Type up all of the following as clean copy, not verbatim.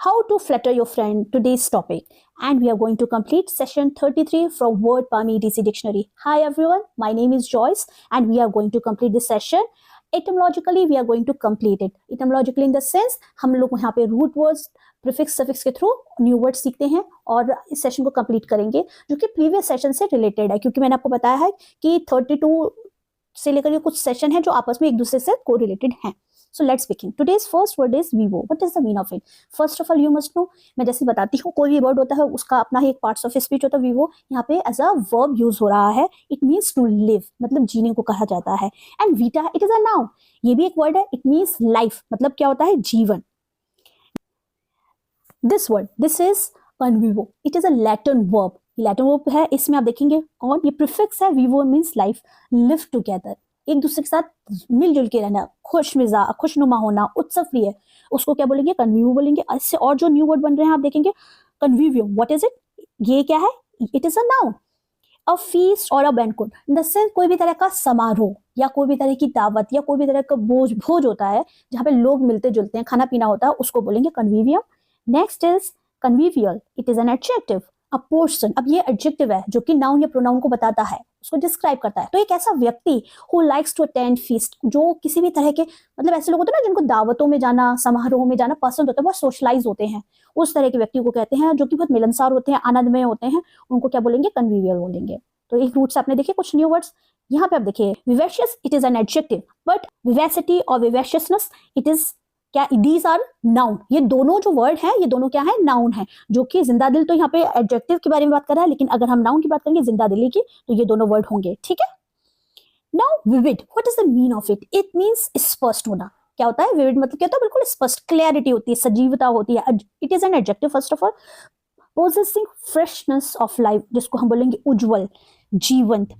How to flatter your friend, today's topic. And we are going to complete session 33 from Word Palm EDC Dictionary. Hi everyone, my name is Joyce and we are going to complete this session. Etymologically, we are going to complete it. Etymologically in the sense, हम लोग यहाँ पे root words, prefix, suffix के through new word सीखते हैं और इस session को कंप्लीट करेंगे जो कि प्रीवियस सेशन से रिलेटेड है, क्योंकि मैंने आपको बताया है कि 32 से लेकर के कुछ सेशन है जो आपस में एक दूसरे से को रिलेटेड हैं. So let's begin. Today's first word is vivo. What is the meaning of it? First of all, you must know. मैं जैसे बताती हूँ, कोई भी वर्ड होता है उसका अपना ही एक पार्ट्स ऑफ स्पीच होता है. vivo यहाँ पे as a verb यूज हो रहा है. It means to live, मतलब जीने को कहा जाता है. And vita, it is a noun. ये भी एक वर्ड है. It means life, मतलब क्या होता है? जीवन. This word, this is convivo. It is a Latin verb. Latin verb है. इसमें आप देखेंगे कौन? ये prefix है. vivo means life. Live together. एक दूसरे के साथ मिलजुल के रहना, खुश मिजाज, खुशनुमा होना, उत्सव प्रिय, उसको क्या बोलेंगे? कन्वीव बोलेंगे. इससे और जो न्यू वर्ड बन रहे हैं आप देखेंगे, कन्वीवियम. What is it? ये क्या है? It is a noun. A feast और अ बैंक्वेट, इन द सेंस कोई भी तरह का समारोह या कोई भी तरह की दावत या कोई भी तरह का भोज होता है जहाँ पे लोग मिलते जुलते हैं, खाना पीना होता है, उसको बोलेंगे convivium. Next is convivial. It is an adjective. A person, अब ये एडजेक्टिव है जो कि नाउन या प्रोनाउन को बताता है, उसको डिस्क्राइब करता है. तो एक ऐसा व्यक्ति who likes to attend feast, जो किसी भी तरह के, मतलब ऐसे लोग होते हैं ना जिनको दावतों में जाना, समारोह में जाना पसंद होता है, बहुत सोशलाइज होते हैं, उस तरह के व्यक्ति को कहते हैं, जो कि बहुत मिलनसार होते हैं, आनंदमय होते हैं, उनको क्या बोलेंगे? कन्वीवियल बोलेंगे. तो एक रूट से आपने देखे कुछ न्यू वर्ड्स. यहाँ पे आप देखिए vivacious, it is an adjective, but vivacity और विवेशियसनेस इट इज क्या? These are noun. ये दोनों जो वर्ड हैं ये दोनों क्या है? नाउन है. जो कि जिंदा दिल तो यहाँ पे एडजेक्टिव के बारे में बात कर रहा है, लेकिन अगर हम नाउन की बात करेंगे जिंदा दिली की, तो ये दोनों वर्ड होंगे. ठीक है. Now vivid, what is the mean of it? It means स्पष्ट होना. क्या होता है विविड? मतलब क्या होता है? बिल्कुल स्पष्ट, क्लैरिटी होती है, सजीवता होती है. It is an adjective first of all. Possessing freshness of life, जिसको हम बोलेंगे उज्जवल, जीवंत,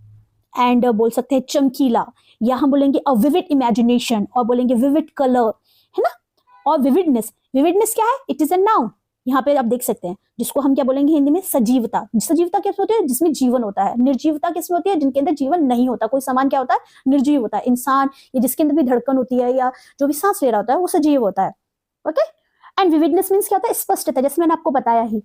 एंड बोल सकते हैं चमकीला, या हम बोलेंगे अ विविड इमेजिनेशन, और बोलेंगे विविड कलर, है ना. और विविडनेस, विविडनेस क्या है? It is a noun. यहाँ पे आप देख सकते हैं, जिसको हम क्या बोलेंगे हिंदी में? सजीवता. सजीवता किस होती है? जिसमें जीवन होता है. निर्जीवता किसमें होती है? जिनके अंदर जीवन नहीं होता. कोई सामान क्या होता है? निर्जीव होता है. इंसान या जिसके अंदर भी धड़कन होती है या जो भी सांस ले रहा होता है वो सजीव होता है. ओके. एंड विविडनेस मीन्स क्या होता है? स्पष्टता, जैसे मैंने आपको बताया ही.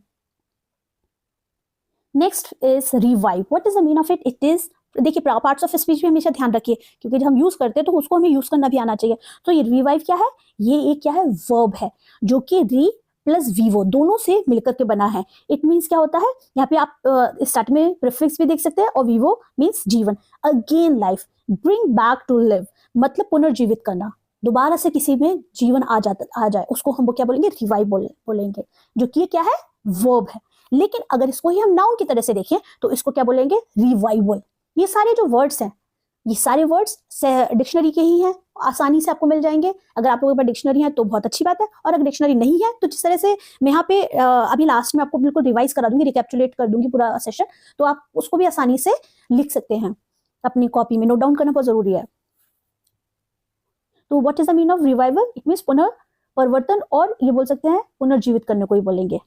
Next is revive. What is the mean of it? It is, देखिए पार्ट्स ऑफ स्पीच भी हमेशा ध्यान रखिए, क्योंकि जब हम यूज करते हैं तो उसको हमें यूज करना भी आना चाहिए. तो ये रिवाइव क्या है? ये एक क्या है? वर्ब है, जो कि री प्लस वीवो दोनों से मिलकर के बना है. इट मीन्स क्या होता है? यहाँ पे आप स्टार्ट में प्रीफिक्स भी देख सकते हैं, और वीवो मीन्स जीवन. Again life, bring back to live, मतलब पुनर्जीवित करना, दोबारा से किसी में जीवन आ जाए, उसको हम क्या बोलेंगे? रिवाइव बोलेंगे, जो कि क्या है? वर्ब है. लेकिन अगर इसको ही हम नाउन की तरह से देखें तो इसको क्या बोलेंगे? रिवाइवल. ये सारे जो वर्ड्स हैं, ये सारे वर्ड्स डिक्शनरी के ही हैं, आसानी से आपको मिल जाएंगे. अगर आप लोगों के पास डिक्शनरी है तो बहुत अच्छी बात है, और अगर डिक्शनरी नहीं है तो जिस तरह से मैं यहाँ पे अभी लास्ट में आपको बिल्कुल रिवाइज करा दूंगी, रिकैप्चुलेट कर दूंगी पूरा सेशन, तो आप उसको भी आसानी से लिख सकते हैं. अपनी कॉपी में नोट डाउन करना बहुत जरूरी है. तो what is the mean of revival? It means पुनर्परिवर्तन, और ये बोल सकते हैं पुनर्जीवित करने को ही बोलेंगे.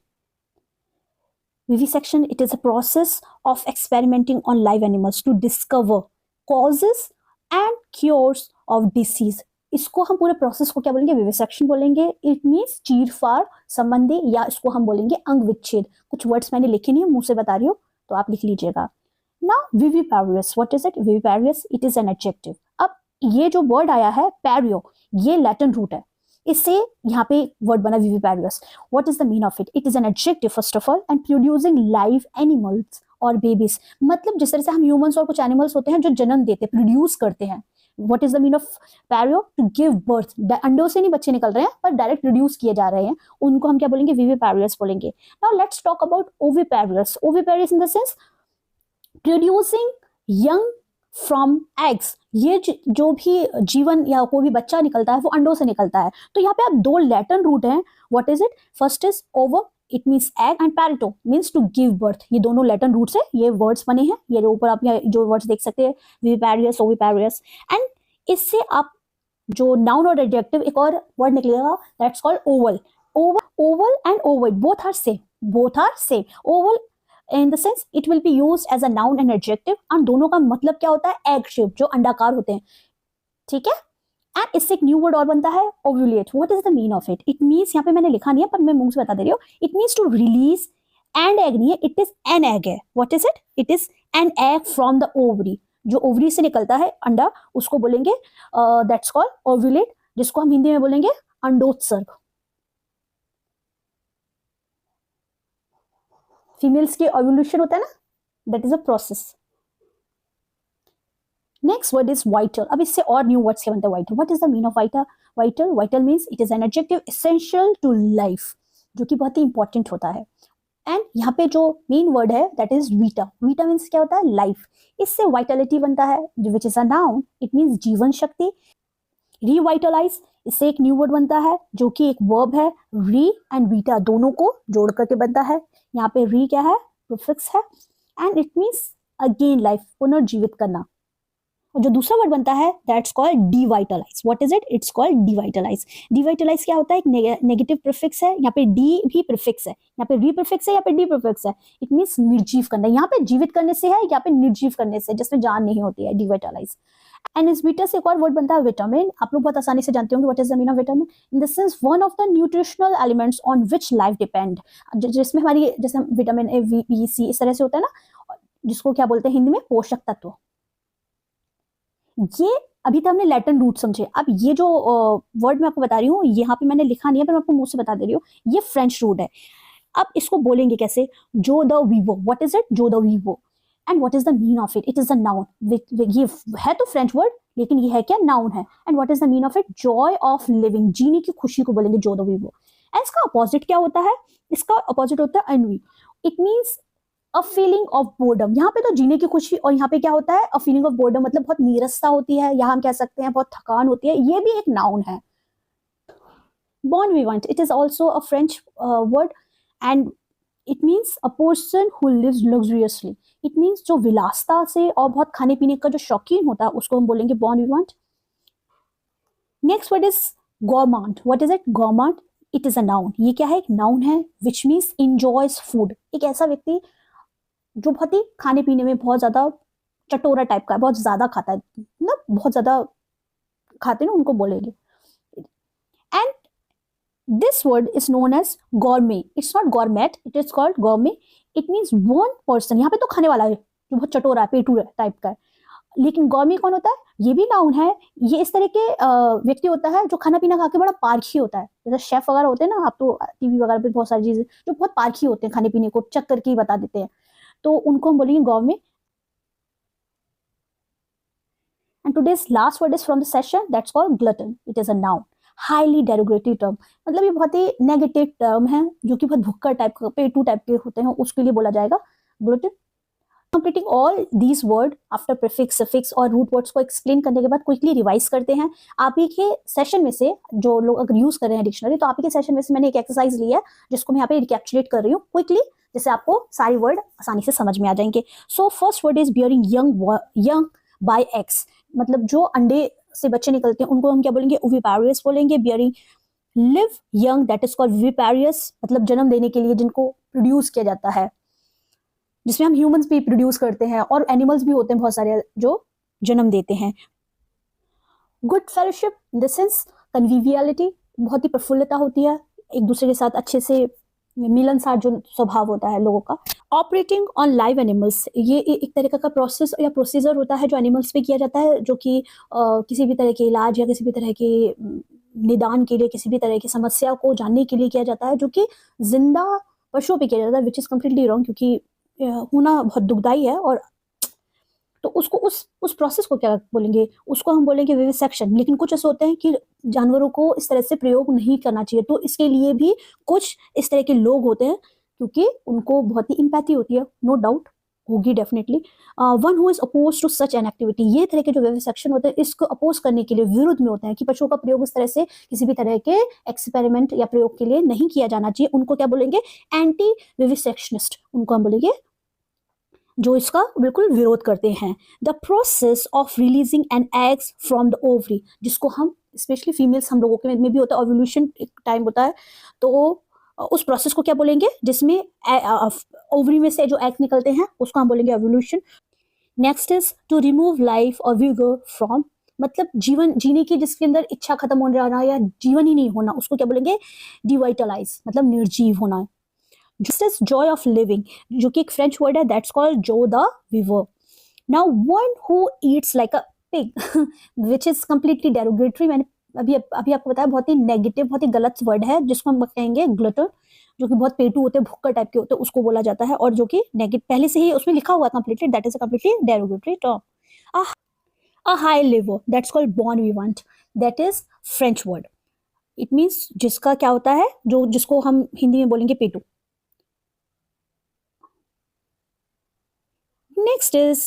Vivisection, it is a process of experimenting on live animals to discover causes and cures of disease. इसको हम पूरे प्रोसेस को क्या बोलेंगे? विविसेक्शन बोलेंगे. इट मीन्स चीरफाड़ संबंधी, या इसको हम बोलेंगे अंग विच्छेद. कुछ वर्ड्स मैंने लिखे नहीं है, मुंह से बता रही हूँ, तो आप लिख लीजिएगा. Now viviparous, what is it? Viviparous, it is an adjective. अब ये जो वर्ड आया है पैरियो, ये लैटिन रूट है, इससे यहाँ पे वर्ड बना viviparous. What is the mean of it? It is an adjective first of all, and producing live animals और बेबीज, मतलब जिस तरह से हम ह्यूमंस और कुछ एनिमल्स होते हैं जो जन्म देते, प्रोड्यूस करते हैं. What is the mean of pario? To give birth. अंडों से नहीं बच्चे निकल रहे हैं, पर डायरेक्ट प्रोड्यूस किए जा रहे हैं, उनको हम क्या बोलेंगे? विविपैरियस बोलेंगे. Now let's talk about oviparous. Oviparous in the sense producing young from eggs. ये जो भी जीवन या कोई भी बच्चा निकलता है वो अंडों से निकलता है. तो यहाँ पे आप दो लैटिन रूट हैं. What is it? First is ovum, it means egg, and parito means to give birth. ये दोनों लैटिन रूट से ये वर्ड्स बने हैं. ये जो ऊपर आप जो वर्ड्स देख सकते हैं, विविपैरियस, ओविपैरियस. एंड इससे आप जो नाउन और एडजेक्टिव एक और वर्ड निकलेगा, that's called oval. Oval and oval both are same. Oval in the sense it will be used as a noun and adjective, और दोनों का मतलब क्या होता है? एग शेप, जो अंडाकार होते हैं. ठीक है. एंड इससे एक न्यू वर्ड और बनता है ovulate. What is the mean of it? It means, यहाँ पे मैंने लिखा नहीं है पर मैं मुंह से बता दे रही हूँ. It means to release and egg नहीं है, इट इज एन एग है. What is it? It is an egg from the ovary. जो ओवरी से निकलता है अंडा, उसको बोलेंगे दैट्स कॉल्ड ओव्यूलेट, जिसको हम हिंदी में बोलेंगे अंडोत्सर्ग. फीमेल्स के ओव्यूलेशन होता है ना, that is a process. Next word is vital. अब इससे और न्यू वर्ड्स क्या बनते हैं vital. What is the mean of vital? Vital, vital means it is an adjective essential to life, जो कि बहुत ही इंपॉर्टेंट होता है. एंड यहाँ पे जो मेन वर्ड है that is Vita. Vita means क्या होता है? लाइफ. इससे वाइटलिटी बनता है which is a noun. It means जीवन शक्ति. रिवाइटलाइज, इससे एक न्यू वर्ड बनता है जो कि एक वर्ब है. री एंड वीटा दोनों को जोड़ करके बनता है. यहाँ पे री क्या है? प्रीफिक्स है. And it means again life, पुनर्जीवित करना. और जो दूसरा वर्ड बनता है that's called devitalize. What is it? It's called devitalize. Devitalize क्या होता है? एक नेगेटिव प्रीफिक्स है. यहाँ पे डी भी प्रीफिक्स है, यहाँ पे री प्रीफिक्स है, यहाँ पे डी प्रीफिक्स है. इट मीन्स निर्जीव करना. यहाँ पे जीवित करने से है, यहाँ पे निर्जीव करने से, जिसमें जान नहीं होती है. डिवाइटलाइज. एंड इस बीटा से एक और वर्ड बनता है विटामिन. आप लोग बहुत आसानी से जानते होंगे what is the mean of vitamin. In this is one of the nutritional elements on which life depend. जिसमें हमारी, जैसे विटामिन ए, बी, सी इस तरह से होता है ना, जिसको क्या बोलते हैं हिंदी में? पोषक तत्व. ये अभी तक हमने लैटिन रूट समझे. अब ये जो वर्ड मैं आपको बता रही हूँ, यहाँ पे मैंने लिखा नहीं है पर मैं आपको मुंह से बता दे रही हूँ, ये फ्रेंच रूट है. अब इसको बोलेंगे कैसे? Joie de vivre. What is it? Joie de vivre. And what is the mean of it? It is a noun. ये है तो फ्रेंच वर्ड, लेकिन ये है क्या? नाउन है. And what is the mean of it? Joy of living. जीने की खुशी को बोलेंगे जो द वीवो. एंड इसका अपोजिट क्या होता है? इसका अपोजिट होता है ennui. It means a feeling of boredom. यहाँ पे तो जीने की खुशी, और यहाँ पे क्या होता है? अ फीलिंग ऑफ बोर्डम, मतलब बहुत नीरसता होती है, या हम कह सकते हैं बहुत थकान होती है. ये भी एक नाउन है. Bon vivant, it is also a French word and it means a person who lives luxuriously. It means जो विलासता से और बहुत खाने पीने का जो शौकीन होता है, उसको हम बोलेंगे bon vivant. Next word is gourmand. What is it? Gourmand. It is a noun. ये क्या है? एक नाउन है विच मीन्स इंजॉयज फूड. एक ऐसा व्यक्ति जो बहुत ही खाने पीने में बहुत ज्यादा चटोरा टाइप का है, बहुत ज्यादा खाता है, मतलब बहुत ज्यादा खाते हैं, उनको बोलेंगे. And this word is known as gourmet. It's not gourmet, it is called gourmet. It means one person. यहाँ पे तो खाने वाला है जो बहुत चटोरा पेटू टाइप का है, लेकिन गॉर्मे कौन होता है? ये भी नाउन है. ये इस तरह के व्यक्ति होता है जो खाना पीना खा के बड़ा पारखी होता है. जैसे शेफ वगैरह होते हैं ना, आप तो टीवी वगैरह पे बहुत सारी चीजें जो बहुत पारखी होते हैं, खाने पीने को चेक करके ही बता देते हैं, तो उनको हम बोलेंगे gourmet. And today's last word is from the session that's called glutton. It is a noun. Highly derogative term, मतलब ये बहुत ही नेगेटिव टर्म है, जो कि बहुत भुक्कड़ टाइप का, पेटू टाइप के होते हैं, उसके लिए बोला जाएगा glutton. Completing all these word after prefix, suffix और रूट वर्ड्स को एक्सप्लेन करने के बाद क्विकली रिवाइज करते हैं. आप ही के सेशन में से जो लोग अगर यूज कर रहे हैं डिक्शनरी, तो आप ही के सेशन में से मैंने एक एक्सरसाइज ली है जिसको मैं यहाँ पे रिकैप्चुलेट कर रही हूँ क्विकली, जिससे आपको सारी वर्ड आसानी से समझ में आ जाएंगे. So first word is bearing young by eggs. मतलब जो अंडे से बच्चे निकलते हैं उनको हम क्या बोलेंगे? ओविपारियस बोलेंगे. Bearing live young, that is called viviparous, मतलब जन्म देने के लिए जिनको प्रोड्यूस किया जाता है, जिसमें हम ह्यूमंस भी प्रोड्यूस करते हैं और एनिमल्स भी होते हैं बहुत सारे जो जन्म देते हैं. Good fellowship in the sense conviviality, बहुत ही प्रफुल्लता होती है, एक दूसरे के साथ अच्छे से मिलनसार जो स्वभाव होता है लोगों का. ऑपरेटिंग ऑन लाइव एनिमल्स, ये एक तरीका का प्रोसेस या प्रोसीजर होता है जो एनिमल्स पे किया जाता है, जो कि किसी भी तरह के इलाज या किसी भी तरह के निदान के लिए, किसी भी तरह की समस्या को जानने के लिए किया जाता है, जो कि जिंदा पशुओं पे किया जाता है, विच इज कम्प्लीटली रॉन्ग, क्योंकि होना बहुत दुखदाई है. और तो उसको उस प्रोसेस को क्या बोलेंगे? उसको हम बोलेंगे विविसेक्शन. लेकिन कुछ ऐसे होते हैं कि जानवरों को इस तरह से प्रयोग नहीं करना चाहिए, तो इसके लिए भी कुछ इस तरह के लोग होते हैं, क्योंकि उनको बहुत ही इम्पैथी होती है, नो डाउट होगी definitely. One who is oppose to such an activity, ये तरह के जो विविसेक्शन होते हैं इसको अपोज करने के लिए, विरुद्ध में होते हैं कि पशुओं का प्रयोग इस तरह से किसी भी तरह के एक्सपेरिमेंट या प्रयोग के लिए नहीं किया जाना चाहिए, उनको क्या बोलेंगे? Anti vivisectionist. उनको हम बोलेंगे जो इसका बिल्कुल विरोध करते हैं. The process of releasing an eggs from the ovary, जिसको हम स्पेशली फीमेल्स हम लोगों के में भी होता है, ओव्यूलेशन टाइम होता है, तो उस प्रोसेस को क्या बोलेंगे? जिसमें ओवरी में से जो एग्स निकलते हैं उसको हम बोलेंगे ovulation. Next is to remove life और विगर फ्रॉम मतलब जीवन जीने की जिसके अंदर इच्छा खत्म हो जाना या जीवन ही नहीं होना, उसको क्या बोलेंगे? डिवाइटलाइज, मतलब निर्जीव होना। Just is joy of living, जो कि एक फ्रेंच वर्ड है, that's called joie de vivre. Now one who eats like a pig which is completely derogatory. मैंने अभी आपको बताया, बहुत ही नेगेटिव, बहुत ही गलत वर्ड है, जिसको हम कहेंगे ग्लटन, जो कि बहुत पेटू होते हैं, भुक्कड़ टाइप के होते हैं, उसको बोला जाता है, और जो कि नेगेटिव पहले से ही उसमें लिखा हुआ है completely, that is a completely derogatory term. A high liver, that's called bon vivant, that is French word. It means जिसका क्या होता है, जो जिसको हम हिंदी में बोलेंगे पेटू। Next is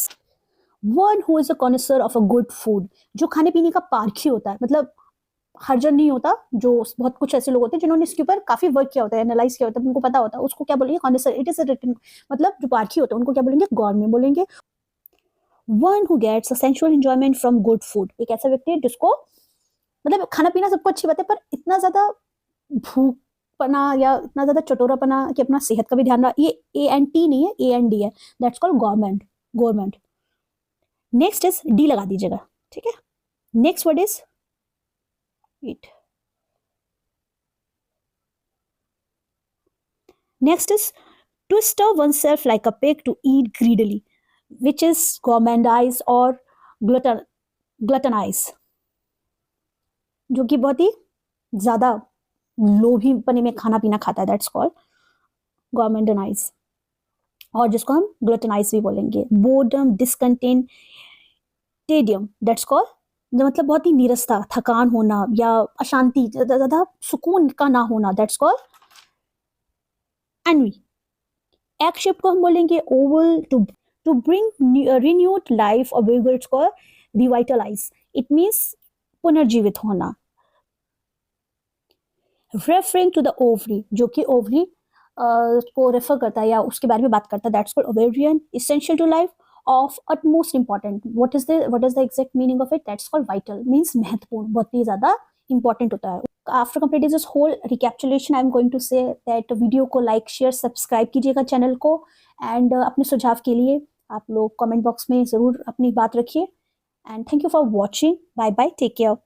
one who is a connoisseur of a good food, जो खाने पीने का पारखी होता है, मतलब हर्जन नहीं होता, जो बहुत कुछ ऐसे लोग होते हैं जिन्होंने इसके ऊपर काफी वर्क किया होता है, एनालाइज किया होता है, उनको पता होता है, उसको क्या बोलेंगे? कॉन्सर। इट इज रिटन, मतलब जो पारखी होता है उनको क्या बोलेंगे? गॉड में बोलेंगे। One who gets a sensual enjoyment from good food, एक ऐसा व्यक्ति है जिसको, मतलब खाना पीना सबको अच्छी बात है, पर इतना ज्यादा भूखपना या इतना ज्यादा चटोरापना कि अपना सेहत का भी ध्यान रहा, ये A&T नहीं है, A&D है, that's called government, government. Next is D लगा दीजिएगा, ठीक है। Next word is eat. Next is to starve oneself like a pig to eat greedily, which is gourmandize or gluttonize, जो कि बहुत ही ज्यादा लोभीपने में खाना पीना खाता है, दैट्स कॉल्ड गोर्मेंडनाइज, और जिसको हम ग्लूटनाइज भी बोलेंगे। बोर्डम, डिसकंटेंट, टेडियम, दैट्स कॉल्ड, मतलब बहुत ही नीरसता, थकान होना या अशांति, ज्यादा सुकून का ना होना, that's called ennui. Egg shape को हम बोलेंगे oval, to bring renewed life और vigor, it's called revitalise, it means पुनर्जीवित होना। रेफरिंग टू द ओवरी, जो कि ओवरी को रेफर करता है या उसके बारे में बात करता है, that's called ovarian. Essential to life, of utmost important, what is the exact meaning of it? That's called vital, means महत्वपूर्ण, बहुत ही ज्यादा important होता है। After completing this whole recapitulation, I'm going to say that video को like share subscribe कीजिएगा channel को, and अपने सुझाव के लिए आप लोग कमेंट बॉक्स में जरूर अपनी बात रखिए, and thank you for watching. Bye bye, take care.